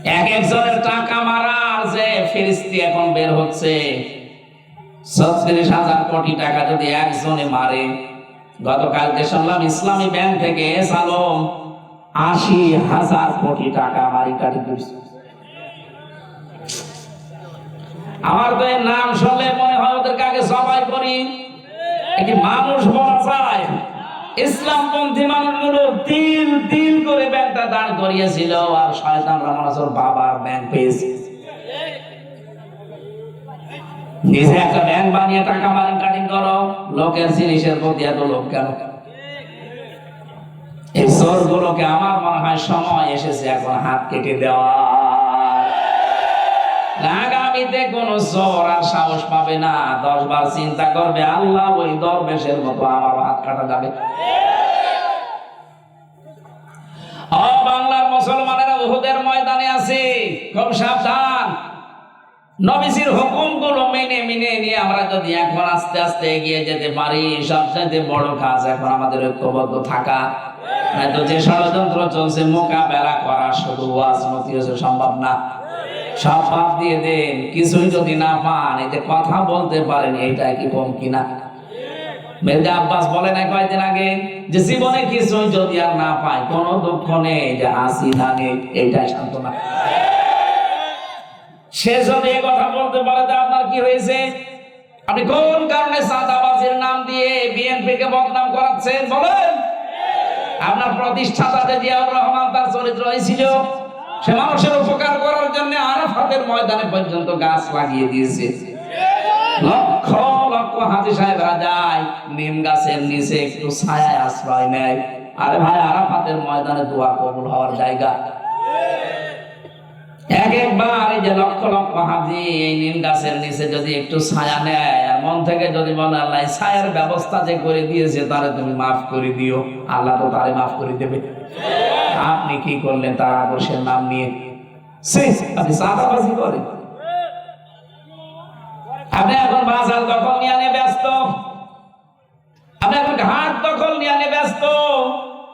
এক একজনের টাকা মারার যে ফিরিস্তি এখন বের হচ্ছে, 36,000 কোটি টাকা যদি একজনে মারে। গতকালকে শুনলাম ইসলামী ব্যাংক থেকে সালম 80,000 কোটি টাকা মারিকারি করছে। আমার তো এর নাম শুনলে মনে হয় ওদেরকে আগে জবাই করি। একটি মানুষ বলা যায়, ইসলামপন্থী মানুষগুলো তিল তিল করে ব্যাংকটা দাঁড় করিয়েছিল, আর শয়তানরা মানুষের বাবার ব্যাংক পেয়েছে। নিজে একটা ব্যাংক বানিয়ে টাকা মারেন কাটিং করো, লোকের জিনিসের প্রতি এত লোক কেন? এই চোরগুলোকে আমার মনে হয় সময় এসেছে এখন হাত কেটে দেওয়া। আগামীতে কোন চোর আর সাহস পাবে না, 10 বার চিন্তা করবে, আল্লাহ ওই দরবেশের মতো আমার হাত কাটা যাবে। বাংলার মুসলমানেরা উহুদের ময়দানে আছে, খুব সাবধান। নবীজির হুকুমগুলো মেনে মেনে নিয়ে আমরা যদি এখন আস্তে আস্তে এগিয়ে যেতে পারি, সবচেয়ে বড় কাজ এখন আমাদের ঐক্যবদ্ধ থাকা। নয়তো যে ষড়যন্ত্র চলছে মোকাবেলা করা শুধু ওয়াজ নসিহতে সম্ভব না। সব বাদ দিয়ে দেন, কিছুই যদি না পান, এতে কথা বলতে পারেন, এইটা কি কম কিনা? মেজা আব্বাস বলে না কয়েকদিন আগে যে জীবনে কিছুই যদি আর না পায়, কোনো দুঃখ নেই, যে হাসি থাকে, এইটাই সান্ত্বনা। সে যদি এ কথা বলতে পারে যে আপনার কি হয়েছে, আপনি কোন কারণে চাঁদাবাজির নাম দিয়ে বিএনপি কে বদনাম করাচ্ছেন বলেন? আপনার প্রতিষ্ঠাতা যে জিয়াউর রহমান, তার চরিত্র হয়েছিল সে মানুষের উপকার করার জন্য আরাফাতের ময়দানে পর্যন্ত গাছ লাগিয়ে দিয়েছে। লক্ষ লক্ষ হাজী সাহেবরা যায় নিম গাছের নিচে একটু ছায়ায় আশ্রয় নেয়। আরে ভাই, আরাফাতের ময়দানে দোয়া কবুল হওয়ার জায়গা। একবার এই যে লক্ষ লক্ষ হাজী এই নিম গাছের নিচে যদি একটু ছায়া নেয়, আর মন থেকে যদি বলে আল্লাহ ছায়ার ব্যবস্থা যে করে দিয়েছে তারে তুমি মাফ করে দিও, আল্লাহ তো তারে মাফ করে দেবে। আপনি কি করলেন তার আদর্শের নাম নিয়ে? আপনি চাঁদাবাজি করেন। আপনি এখন বাজার দখল নিয়ে ব্যস্ত, আপনি এখন ঘাট দখল নিয়ে ব্যস্ত,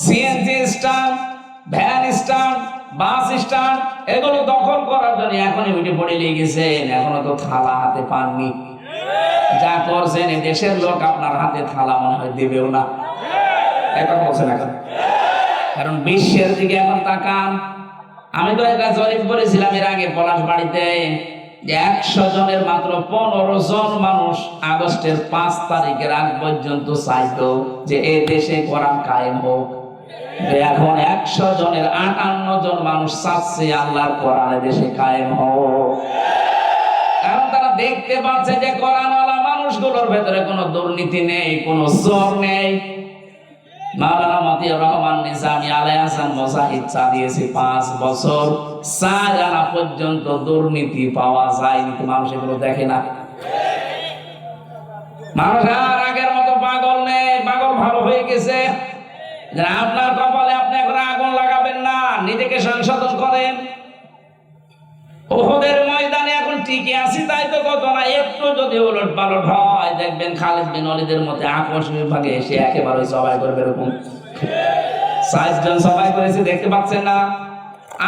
CNG stand, van stand, bus stand, এগুলো দখল করার জন্য এখনই উঠে পড়ে লেগেছেন। এখনো তো থালা হাতে পাননি। যা করছেন এই দেশের লোক আপনার হাতে থালা মনে হয় দেবেও না। এখন বলছেন এখন, কারণ বিশ্বের দিকে এখন তাকান। আমি তো একটা জরিপ করেছিলাম এর আগে পলাশবাড়িতে, যে 100 জনের মাত্র 15 জন মানুষ আগস্টের 5 তারিখের আগ পর্যন্ত চাইতো যে এই দেশে কোরআন কায়েম হোক। এখন 100 জনের 58 জন মানুষ চাচ্ছে আল্লাহর কোরআন দেশে কায়েম হোক। কারণ তারা দেখতে পাচ্ছে যে কোরআনওয়ালা মানুষগুলোর ভেতরে কোনো দুর্নীতি নেই, কোনো জোর নেই। মাওলানা মতিউর রহমান নিজামী আলে হাসান মুজাহিদ চালিয়েছে 5 বছর, 4 আনা পর্যন্ত দুর্নীতি পাওয়া যায়নি। মানুষ এগুলো দেখে না। মানুষ আর আগের মতো পাগল নেই, পাগল ভালো হয়ে গেছে। আপনার কপালে আপনি এখন আগুন লাগাবেন না, নিজেকে সংশোধন করেন। উহুদের ময়দানে এখন টিকে আছি তাই তো কত না, একটু যদি উলট পালট হয় দেখবেন খালিদ বিন ওয়ালিদের মধ্যে আকস্মিক ভাবে এসে একেবারে সবাই করবে। এরকম 60 জন সবাই করেছে, দেখতে পাচ্ছেন না?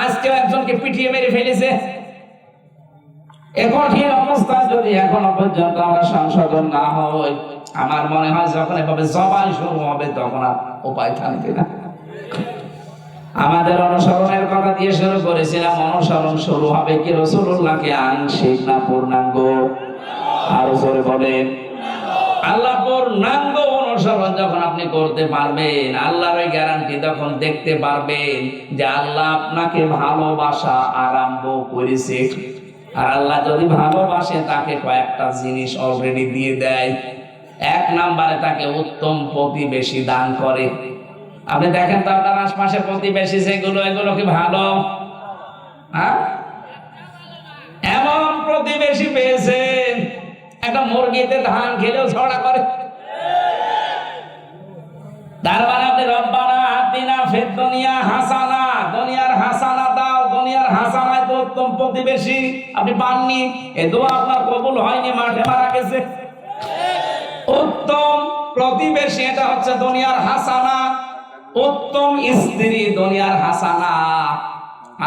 আজকে একজনকে পিটিয়ে মেরে ফেলেছে। এখন এই অবস্থা যদি এখনো পর্যন্ত আমরা সংশোধন না হই, আমার মনে হয় যখন এভাবে সবাই শুরু হবে তখন আর উপায় থাকবে না। আমাদের অনুসরণের কথা দিয়ে শুরু করেছিলাম, অনুসরণ শুরু হবে কি রাসূলুল্লাহকে আংশিক না পূর্ণাঙ্গ? আরো জোরে বলেন। আল্লাহ পূর্ণাঙ্গ অনুসরণ যখন আপনি করতে পারবেন, আল্লাহর ওই গ্যারান্টি তখন দেখতে পারবেন যে আল্লাহ আপনাকে ভালোবাসা আরম্ভ করেছে। আর আল্লাহ যদি ভালোবাসে তাকে কয়েকটা জিনিস অলরেডি দিয়ে দেয়। 1 নম্বরে তাকে উত্তম প্রতিবেশী দান করে। আপনি দেখেন তো আপনার আশপাশে প্রতিবেশী যেগুলো, এগুলো কি ভালো? এমন প্রতিবেশী পেয়েছেন একটা মুরগিতে ধান খেলেও ঝগড়া করে। তার মানে আপনি রব্বানা আতিনা ফিদ দুনিয়া হাসানা, দুনিয়ার হাসানা দাও, দুনিয়ার হাসানায় তো উত্তম প্রতিবেশী আপনি পাননি। এ দোয়া আপনার কবুল হয়নি, মাঠে মারা গেছে। উত্তম প্রতিবেশী এটা হচ্ছে দুনিয়ার হাসানা, উত্তম স্ত্রী দুনিয়ার হাসানা।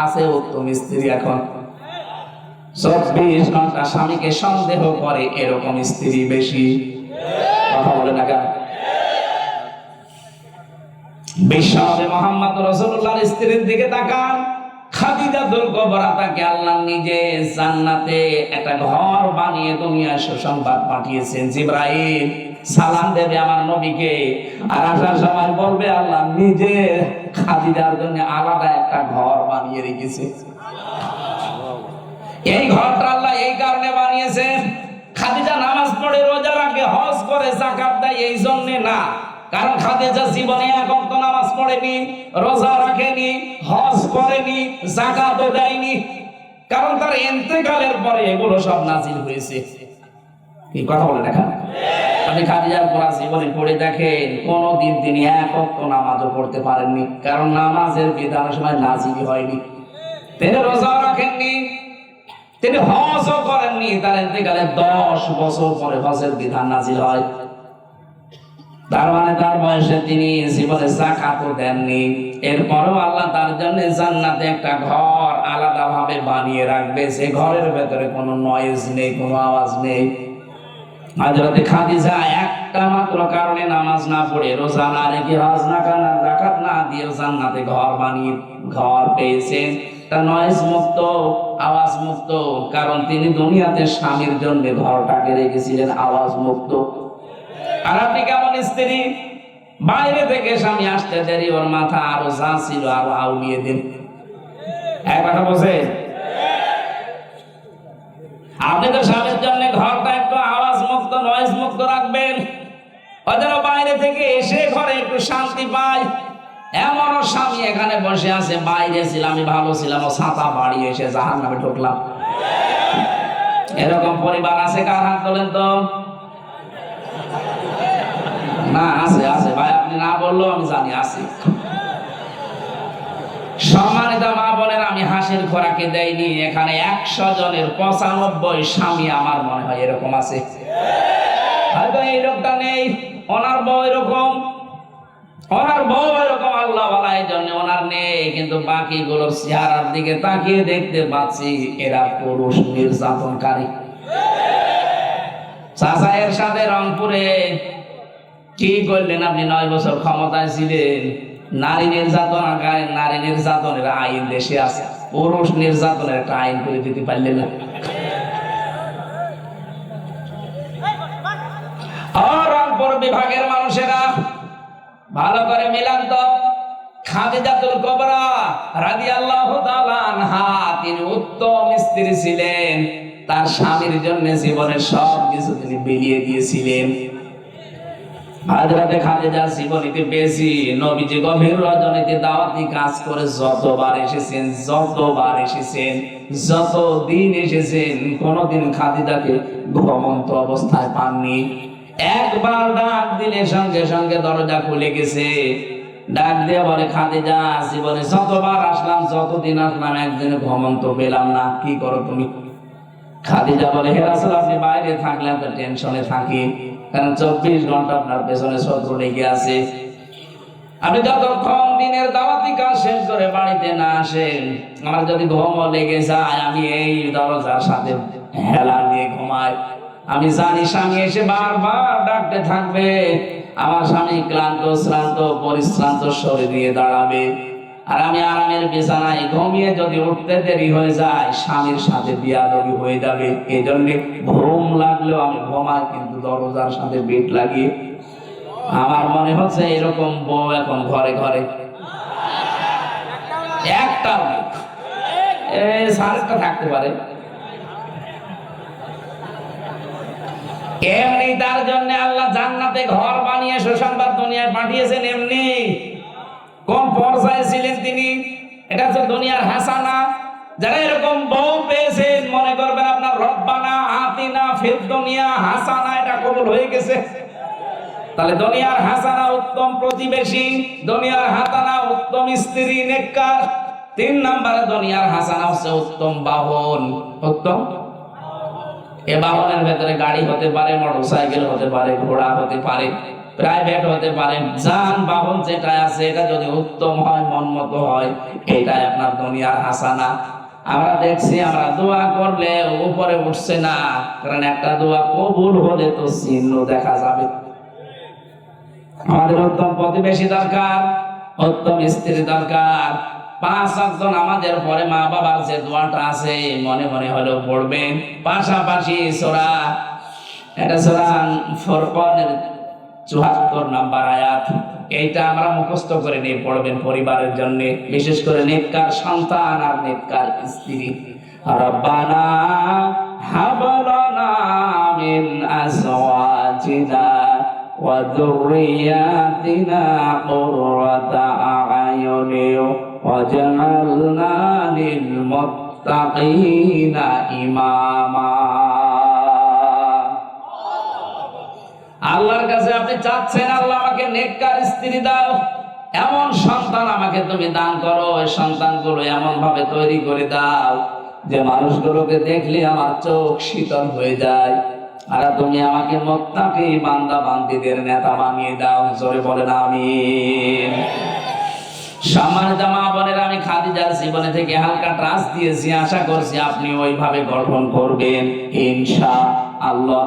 আছে উত্তম স্ত্রী এখন 24 ঘন্টা স্বামীকে সন্দেহ করে এরকম স্ত্রী বেশি। কথা বলে না কেন? বিশ্বনবী মুহাম্মদ রাসূলুল্লাহর স্ত্রীর দিকে তাকান, খাদিজাতুল কুবরা, তাকে আল্লাহ নিজে জান্নাতে একটা ঘর বানিয়ে দুনিয়ায় সুসংবাদ পাঠিয়েছেন। জিবরাইল সালাম দেবে আমার নবীকে, আর আসার সময় বলবে আল্লাহ নিজে খাদিজার জন্য আলাদা একটা ঘর বানিয়ে রেখেছে। এই ঘরটা আল্লাহ এই কারণে বানিয়েছেন, খাদিজা নামাজ পড়ে, রোজা রাখে, হজ করে, যাকাত দেয়, এই জন্য না। কারণ খাদিজা জীবনে এক ওয়াক্ত নামাজ পড়েনি, রোজা রাখেনি, হজ করেনি, যাকাতও দেয়নি। কারণ তার ইন্তেকালের পরে এগুলো সব নাজিল হয়েছে। কি কথা বলে দেখা? আপনি খাদিজার পড়া জীবনে পড়ে দেখেন, কোনদিন তিনি এক ওয়াক্ত নামাজও পড়তে পারেননি, কারণ নামাজের বিধানের সময় নাজিল হয়নি। তিনি রোজা রাখেননি, তিনি হজও করেননি, তার ইন্তেকালে 10 বছর পরে হজের বিধান নাজিল হয়। তার মানে তার বয়সে তিনি জীবনে যাকাতও দেননি। এরপরেও আল্লাহ তার জন্য জান্নাতে একটা ঘর আলাদা ভাবে বানিয়ে রাখবে, সে ঘরের ভেতরে কোনো নয়েজ নেই, কোনো আওয়াজ নেই। হযরতে খাদিজা একটা মাত্র কারণে নামাজ না পড়ে, রোজা না রেখে, হজ না করে, যাকাত না দিয়ে জান্নাতে ঘর বানিয়ে ঘর পেয়েছেন, তা নয়েজ মুক্ত, আওয়াজ মুক্ত। কারণ তিনি দুনিয়াতে স্বামীর জন্য ঘরটাকে রেখেছিলেন আওয়াজ মুক্ত। আর আপনি কেমন স্ত্রী, বাইরে থেকে স্বামী আসতে দেরি, ওর মাথা আরো যা ছিল আরো আউলিয়ে দিন। এক কথা বলছে, আপনি তো স্বামীর জন্য ঘরটা একটু আওয়াজ মুক্ত, নয়েজ মুক্ত রাখবেন, যেন বাইরে থেকে এসে ঘরে একটু শান্তি পায়। এমন স্বামী এখানে বসে আছে, বাইরে ছিলাম, আমি ভালো ছিলাম, ও ছাতা বাড়িয়ে এসে জাহান্নামে ঢুকলাম। এরকম পরিবার আছে? কার হাত তোলেন তো? না, আছে আছে ভাই, আপনি না বললেও আমি জানি আছে। সম্মানিত মা বোনের, আমি হাসির খোরাকে দেয়নি, এখানে 100 জনের 95 স্বামী আমার মনে হয় এরকম আছে। হয়তো এই লোকটা নেই, ওনার বউ এরকম, ওনার বউ এরকম আল্লাহ ওয়ালা, এই জন্য ওনার নেই। কিন্তু বাকিগুলোর চেহারার দিকে তাকিয়ে দেখতে পাচ্ছি এরা পুরুষ নির্যাতনকারী। চাচা এর সাথে রংপুরে কি করলেন আপনি? 9 বছর ক্ষমতায় ছিলেন, নারী নির্যাতনের আইন দেশে আছে, পুরুষ নির্যাতনের একটা আইন করে দিতে পারলেন না। রংপুর বিভাগের মানুষেরা ভালো করে মিলান তো, খাদিজাতুল কুবরা রাদিয়াল্লাহু তাআলা আনহা, তিনি উত্তম স্ত্রী ছিলেন, তার স্বামীর জন্য জীবনের সব কিছু তিনি বিলিয়ে দিয়েছিলেন। হযরতে খাদিজা জীবনীতে বেশি, নবীজি গভীর রজনীতে দাওয়াতি কাজ করে যতবার এসেছেন, যতদিন এসেছেন, কোনদিন খাদিজাকে ঘুমন্ত অবস্থায় পাননি। একবার ডাক দিলে সঙ্গে সঙ্গে দরজা খুলে গেছে। ডাক দিয়ে বলে, খাদিজা, জীবনে যতবার আসলাম, যতদিন আসলাম, একদিন ঘুমন্ত পেলাম না, কি করো তুমি? খাদিজা বলে, হে রাসূল, আপনি বাইরে থাকলে তো টেনশনে থাকি, কারণ 24 ঘন্টা আপনার পেছনে শত্রু লেগে আছে। আপনি যতক্ষণ দিনের দাওয়াতি কাজ শেষ করে বাড়িতে না আসেন, আমার যদি ঘুমও লেগে যায়, আমি এই দরজার সাথে হেলা দিয়ে ঘুমাই। আমি জানি স্বামী এসে বারবার ডাকতে থাকবে, আমার স্বামী ক্লান্ত, শ্রান্ত, পরিশ্রান্ত শরীর নিয়ে দাঁড়াবে, আর আমি আরামের বিছানায় ঘুমিয়ে যদি উঠতে দেরি হয়ে যায়, স্বামীর সাথে বিয়াদবি হয়ে যাবে। এই জন্য ঘুম লাগলেও আমি ঘুমাই, কিন্তু দরজার সাথে বেট লাগিয়ে। আমার মনে হচ্ছে এরকম বউ এখন ঘরে ঘরে একটা সারেটা থাকতে পারে। এমনি তার জন্য আল্লাহ জান্নাতে ঘর বানিয়ে সুসংবাদ দুনিয়ায় পাঠিয়েছেন। এমনি কোন পর্যায়ে ছিলেন তিনি? এটা হচ্ছে দুনিয়ার হাসানা। যারা এরকম বউ পেয়েছেন, মনে করবেন আপনার রব্বানা আতিনা ফিদ দুনিয়া হাসানা এটা কবুল হয়ে গেছে। তাহলে দুনিয়ার হাসানা উত্তম প্রতিবেশী, দুনিয়ার হাসানা উত্তম স্ত্রী নেককার। 3 নম্বরে দুনিয়ার হাসানা হচ্ছে উত্তম বাহন। উত্তম এ বাহনের ভেতরে গাড়ি হতে পারে, মোটরসাইকেল হতে পারে, ঘোড়া হতে পারে, প্রাইভেট হতে পারে, যানবাহন যেটা আছে এটা যদি উত্তম হয়, মন মতো হয়, এটাই আপনার দুনিয়ার হাসানা। আমরা দেখছি আমরা দোয়া করলে উপরে উঠছে না, কারণ একটা দোয়া কবুল হলে তো চিহ্ন দেখা যাবে। আমাদের উত্তম প্রতিবেশী দরকার, উত্তম স্ত্রী দরকার। 5 ওয়াক্ত নামাজের পরে মা বাবার যে দোয়াটা আছে মনে মনে হলেও পড়বেন। পাশাপাশি সূরা ফুরকানের 74 নম্বর আয়াত, এইটা আমরা মুখস্থ করে নিয়ে পড়বেন পরিবারের জন্য, বিশেষ করে নেককার সন্তান আর নেককার স্ত্রী। রব্বানা হাব লানা মিন আজওয়াজিনা ওয়া যুররিয়াতিনা কুররাতা আ'য়ুনিন ওয়াজআলনা লিল মুত্তাকিনা ইমামা। আল্লাহর কাছে আপনি চাচ্ছেন, আল্লাহ আমাকে নেককার স্ত্রী দাও, এমন সন্তান আমাকে তুমি দান করো, ওই সন্তানগুলো এমন ভাবে তৈরি করে দাও যে মানুষগুলোকে দেখলে আমার চোখ শীতল হয়ে যায়, আর তুমি আমাকে মুত্তাকি বান্দা বান্দীদের নেতা বানিয়ে দাও। জোরে বলেন আমিন। সম্মানিত মা বোনেরা, আমি খাদিজার জীবনে থেকে হালকা ট্রাস্ট দিয়েছি, আশা করছি আপনি ওইভাবে গঠন করবেন ইনশাআল্লাহ।